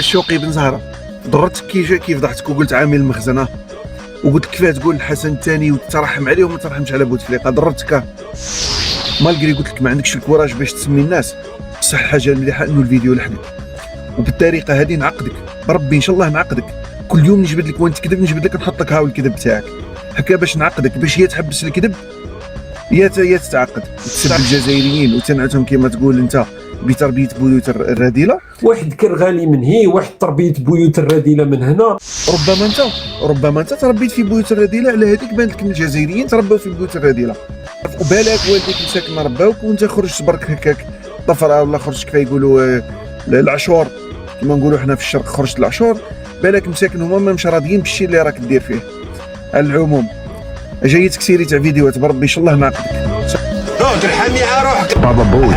شوقي بن زهره ضرتك كيف ضحكتك وقلت عامل المخزنه وقلت لك كيفاه تقول الحسن الثاني وترحم عليه وما ترحمش على بوتفليقه ضرتك مالغري قلت لك ما عندكش الكوراج باش تسمي الناس. بصح الحاجه المليحه انه الفيديو لحقك وبالطريقه هذه نعقدك بربي ان شاء الله نعقدك كل يوم نجبد لك وين تكذب نجبد لك نحط لك هاو الكذب تاعك هكا باش نعقدك باش هي تحبس الكذب يا تتعقد تسب الجزائريين وتنعتهم كما تقول انت بتربيه بيوت الرذيله. واحد كرغالي من هي واحد تربيه بيوت الرذيله من هنا. ربما انت تربيت في بيوت الرذيله على هذيك بان لك الجزائريين تربوا في بيوت الرذيله وبالك والديك مساكن رباوك وانت خرجت برك هكاك طفره ولا خرجت كيف يقولوا العشور كما نقولوا حنا في الشرق خرجت العشور بالك مساكن هما مش راضيين بالشيء اللي راك دير فيه. على العموم جايتك سيري تاع فيديوهات بربي ان شاء الله نعقدك. روح ترحمي على روحك بابا بوي